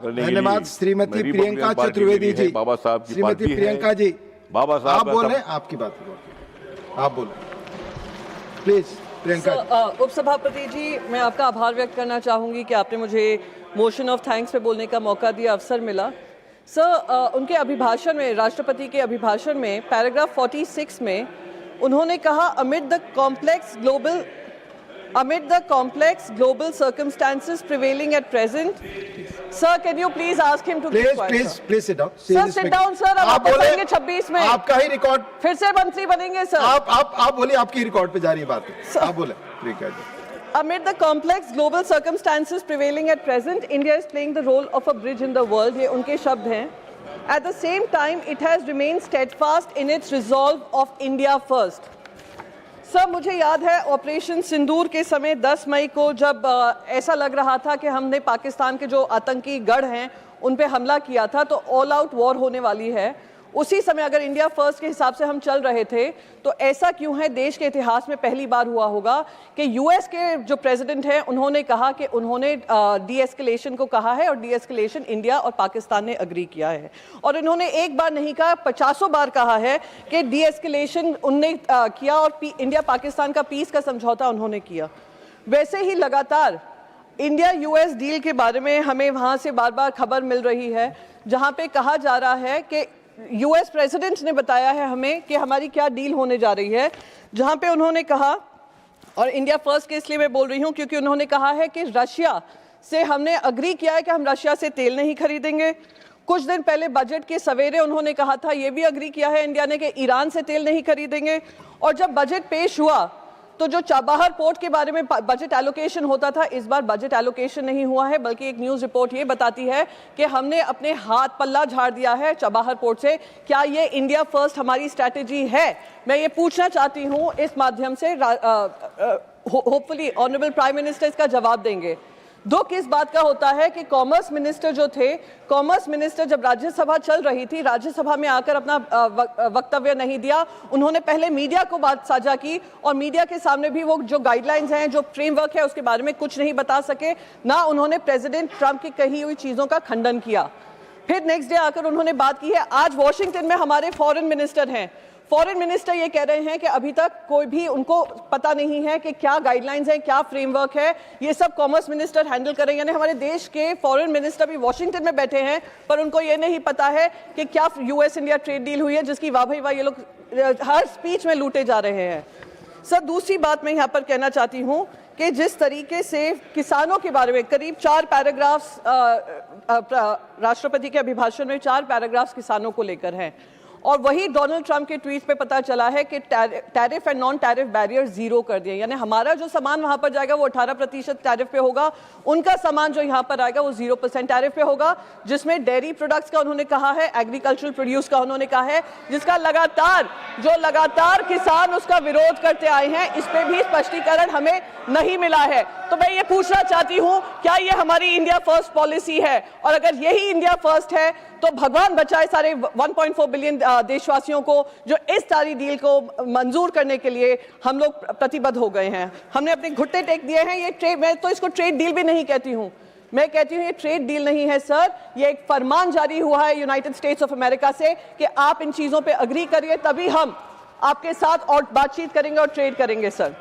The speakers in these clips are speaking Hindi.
धन्यवाद श्रीमती प्रियंका चतुर्वेदी जी। बाबा साहब की श्रीमती पार्टी प्रियंका है। जी, बाबा साहब आप बोले, आपकी बात आप बोले प्लीज। प्रियंका उपसभापति जी, मैं आपका आभार व्यक्त करना चाहूँगी कि आपने मुझे मोशन ऑफ थैंक्स पे बोलने का मौका दिया, अवसर मिला। सर, उनके अभिभाषण में, राष्ट्रपति के अभिभाषण में पैराग्राफ 46 में उन्होंने कहा, amid the complex global circumstances prevailing at present. Sir, can you please ask him to please sit down. Sir, sit down, sir. आप बोलेंगे 26 में आपका ही रिकॉर्ड, फिर से मंत्री बनेंगे सर। आप बोलिए, आपकी रिकॉर्ड पे जा रही है बात। आप बोले Priyanka ji. Amid the complex global circumstances prevailing at present, India is playing the role of a bridge in the world. ये उनके शब्द हैं। At the same time, it has remained steadfast in its resolve of India first. Sir, मुझे याद है ऑपरेशन सिंदूर के समय 10 मई को जब ऐसा लग रहा था कि हमने पाकिस्तान के जो आतंकी गढ़ हैं उन पे हमला किया था, तो ऑल आउट वॉर होने वाली है। उसी समय अगर इंडिया फर्स्ट के हिसाब से हम चल रहे थे, तो ऐसा क्यों है, देश के इतिहास में पहली बार हुआ होगा कि यूएस के जो प्रेसिडेंट हैं उन्होंने कहा कि उन्होंने डी एस्केलेशन को कहा है और डी एस्केलेशन इंडिया और पाकिस्तान ने अग्री किया है। और इन्होंने एक बार नहीं कहा, 50 बार कहा है कि डी एस्केलेशन उनने किया और इंडिया पाकिस्तान का पीस का समझौता उन्होंने किया। वैसे ही लगातार इंडिया यूएस डील के बारे में हमें वहाँ से बार बार खबर मिल रही है, जहाँ पे कहा जा रहा है कि यूएस प्रेसिडेंट ने बताया है हमें कि हमारी क्या डील होने जा रही है, जहां पे उन्होंने कहा, और इंडिया फर्स्ट के इसलिए मैं बोल रही हूं क्योंकि उन्होंने कहा है कि रशिया से हमने अग्री किया है कि हम रशिया से तेल नहीं खरीदेंगे। कुछ दिन पहले बजट के सवेरे उन्होंने कहा था, ये भी अग्री किया है इंडिया ने कि ईरान से तेल नहीं खरीदेंगे। और जब बजट पेश हुआ तो जो चाबहार पोर्ट के बारे में बजट एलोकेशन होता था, इस बार बजट एलोकेशन नहीं हुआ है, बल्कि एक न्यूज़ रिपोर्ट ये बताती है कि हमने अपने हाथ पल्ला झाड़ दिया है चाबहार पोर्ट से। क्या ये इंडिया फर्स्ट हमारी स्ट्रैटेजी है? मैं ये पूछना चाहती हूँ इस माध्यम से, होपफुली ऑनरेबल प्राइम मिनिस्टर इसका जवाब देंगे। दुख इस बात का होता है कि कॉमर्स मिनिस्टर जो थे, कॉमर्स मिनिस्टर जब राज्यसभा चल रही थी, राज्यसभा में आकर अपना वक्तव्य नहीं दिया। उन्होंने पहले मीडिया को बात साझा की और मीडिया के सामने भी वो जो गाइडलाइंस हैं, जो फ्रेमवर्क है, उसके बारे में कुछ नहीं बता सके। ना उन्होंने प्रेसिडेंट ट्रंप की कही हुई चीज़ों का खंडन किया। फिर नेक्स्ट डे आकर उन्होंने बात की है। आज वॉशिंगटन में हमारे फॉरेन मिनिस्टर हैं, फॉरेन मिनिस्टर ये कह रहे हैं कि अभी तक कोई भी उनको पता नहीं है कि क्या गाइडलाइंस है, क्या फ्रेमवर्क है, ये सब कॉमर्स मिनिस्टर हैंडल करेंगे। यानी हमारे देश के फॉरेन मिनिस्टर भी वॉशिंगटन में बैठे हैं, पर उनको ये नहीं पता है कि क्या यूएस इंडिया ट्रेड डील हुई है, जिसकी वाह भाई वाह ये लोग हर स्पीच में लूटे जा रहे हैं। सर, दूसरी बात मैं यहाँ पर कहना चाहती हूँ कि जिस तरीके से किसानों के बारे में करीब 4 पैराग्राफ्स राष्ट्रपति के अभिभाषण में 4 पैराग्राफ्स किसानों को लेकर हैं, और वही डोनाल्ड ट्रंप के ट्वीट पे पता चला है कि tariff and non tariff barrier 0 कर दिए। यानी हमारा जो सामान वहां पर जाएगा वो 18% टैरिफ पे होगा, उनका सामान जो यहाँ पर आएगा वो 0% टैरिफ पे होगा, जिसमें डेयरी प्रोडक्ट्स का उन्होंने कहा है, एग्रीकल्चरल प्रोड्यूस का उन्होंने कहा है, जिसका लगातार किसान उसका विरोध करते आए हैं। इस पे भी स्पष्टीकरण हमें नहीं मिला है। तो मैं ये पूछना चाहती हूँ, क्या ये हमारी इंडिया फर्स्ट पॉलिसी है? और अगर यही इंडिया फर्स्ट है तो भगवान बचाए सारे 1.4 बिलियन देशवासियों को जो इस सारी डील को मंजूर करने के लिए हम लोग प्रतिबद्ध हो गए हैं। हमने अपने घुट्टे टेक दिए हैं। ये ट्रेड, मैं तो इसको ट्रेड डील भी नहीं कहती हूँ, मैं कहती हूँ ये ट्रेड डील नहीं है सर, ये एक फरमान जारी हुआ है यूनाइटेड स्टेट्स ऑफ अमेरिका से कि आप इन चीज़ों पे अग्री करिए, तभी हम आपके साथ और बातचीत करेंगे और ट्रेड करेंगे। सर,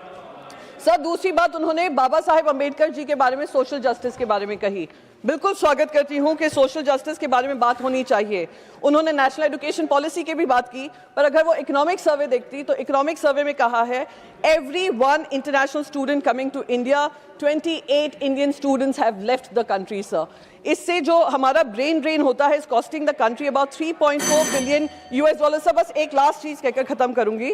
दूसरी बात उन्होंने बाबा साहेब अम्बेडकर जी के बारे में, सोशल जस्टिस के बारे में कही। बिल्कुल स्वागत करती हूं कि सोशल जस्टिस के बारे में बात होनी चाहिए। उन्होंने नेशनल एजुकेशन पॉलिसी की भी बात की, पर अगर वो इकोनॉमिक सर्वे देखती तो इकोनॉमिक सर्वे में कहा है every 1 international student coming to India 28 Indian students have left the country. Sir, इससे जो हमारा ब्रेन ड्रेन होता है, is costing the country about 3.4 billion US dollar. Sir, बस एक लास्ट चीज कहकर खत्म करूंगी,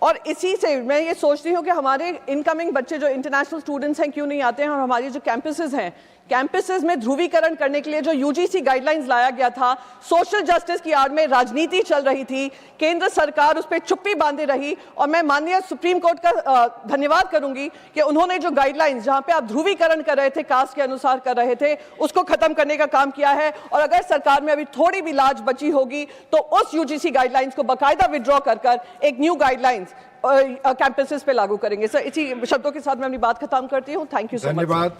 और इसी से मैं ये सोचती हूँ कि हमारे इनकमिंग बच्चे जो इंटरनेशनल स्टूडेंट्स हैं क्यों नहीं आते हैं, और हमारी जो कैंपसेस हैं, कैंपसेस में ध्रुवीकरण करने के लिए जो यूजीसी गाइडलाइंस लाया गया था, सोशल जस्टिस की आड़ में राजनीति चल रही थी, केंद्र सरकार उस पर चुप्पी बांधे रही। और मैं माननीय सुप्रीम कोर्ट का धन्यवाद करूंगी कि उन्होंने जो गाइडलाइंस, जहां पे आप ध्रुवीकरण कर रहे थे, कास्ट के अनुसार कर रहे थे, उसको खत्म करने का काम किया है। और अगर सरकार में अभी थोड़ी भी लाज बची होगी तो उस यूजीसी गाइडलाइंस को बाकायदा विड्रॉ कर एक न्यू गाइडलाइंस कैंपसेस पे लागू करेंगे। सर, इसी शब्दों के साथ मैं अपनी बात खत्म करती हूँ। Thank you so much. धन्यवाद।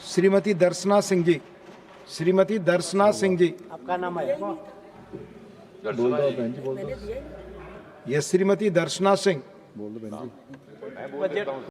श्रीमती दर्शना सिंह जी। श्रीमती दर्शना सिंह जी, आपका नाम है बोल दो बहन जी, बोल दो यस श्रीमती दर्शना सिंह। बोल दो बहन जी।